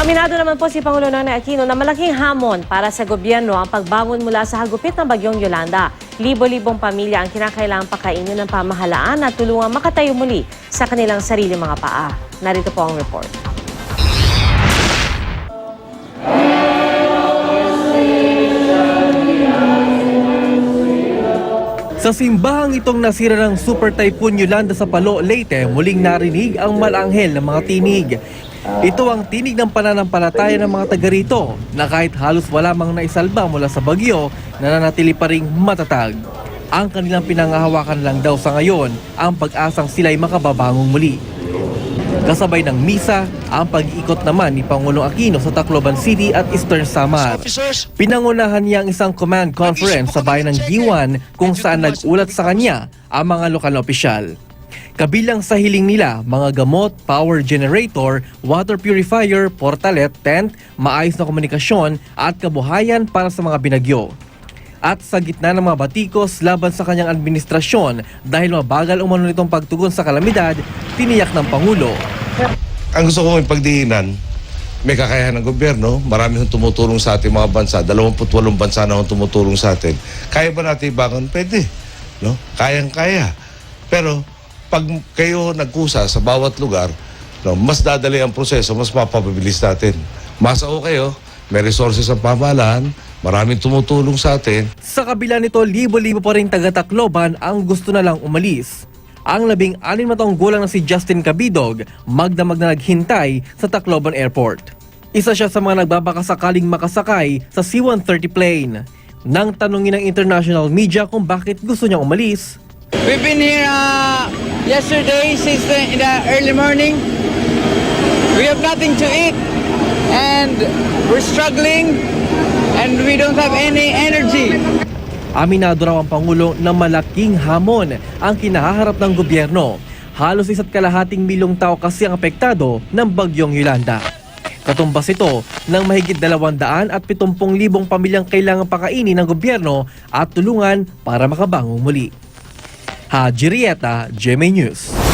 Aminado naman po si Pangulo Noynoy Aquino na malaking hamon para sa gobyerno ang pagbawon mula sa hagupit ng bagyong Yolanda. Libo-libong pamilya ang kinakailangang pakainin ng pamahalaan at tulungang makatayo muli sa kanilang sariling mga paa. Narito po ang report. Sa simbahang itong nasira ng Super Typhoon Yolanda sa Palo, Leyte, muling narinig ang malanghel ng mga tinig. Ito ang tinig ng pananampalataya ng mga taga rito na kahit halos wala mang naisalba mula sa bagyo, nananatili pa ring matatag. Ang kanilang pinangahawakan lang daw sa ngayon ang pag-asang sila'y makababangong muli. Kasabay ng misa, ang pag-iikot naman ni Pangulong Aquino sa Tacloban City at Eastern Samar. Pinangunahan niya ang isang command conference sa bayan ng Giwan kung saan nag-ulat sa kanya ang mga lokal na opisyal. Kabilang sa hiling nila, mga gamot, power generator, water purifier, portalet, tent, maayos na komunikasyon at kabuhayan para sa mga binagyo. At sa gitna ng mga batikos laban sa kanyang administrasyon dahil mabagal umano nitong pagtugon sa kalamidad, tiniyak ng Pangulo. Ang gusto ko ipagdiinan, may kakayahan ng gobyerno, marami hong tumutulong sa ating mga bansa, 28 bansa na hong tumutulong sa atin. Kaya ba natin ibangon? Pwede. No? Kayang-kaya. Pero pag kayo nagkusa sa bawat lugar, no, mas dadali ang proseso, mas mapapabilis natin. Masao kayo, may resources ang pamahalaan, maraming tumutulong sa atin. Sa kabila nito, libo-libo pa rin taga-Tacloban ang gusto na lang umalis. Ang 16 na taong gulang na si Justin Cabidog, magdamag na naghintay sa Tacloban Airport. Isa siya sa mga nagbabakasakaling makasakay sa C-130 plane. Nang tanungin ng international media kung bakit gusto niyang umalis, We've been here yesterday since in the early morning. We have nothing to eat and we're struggling and we don't have any energy. aminado raw ang Pangulo na malaking hamon ang kinahaharap ng gobyerno. Halos 1.5 milyong tao kasi ang apektado ng bagyong Yolanda. Katumbas ito ng mahigit 270,000 pamilyang kailangang pakainin ng gobyerno at tulungan para makabangong muli. Haji Rieta, GMA News.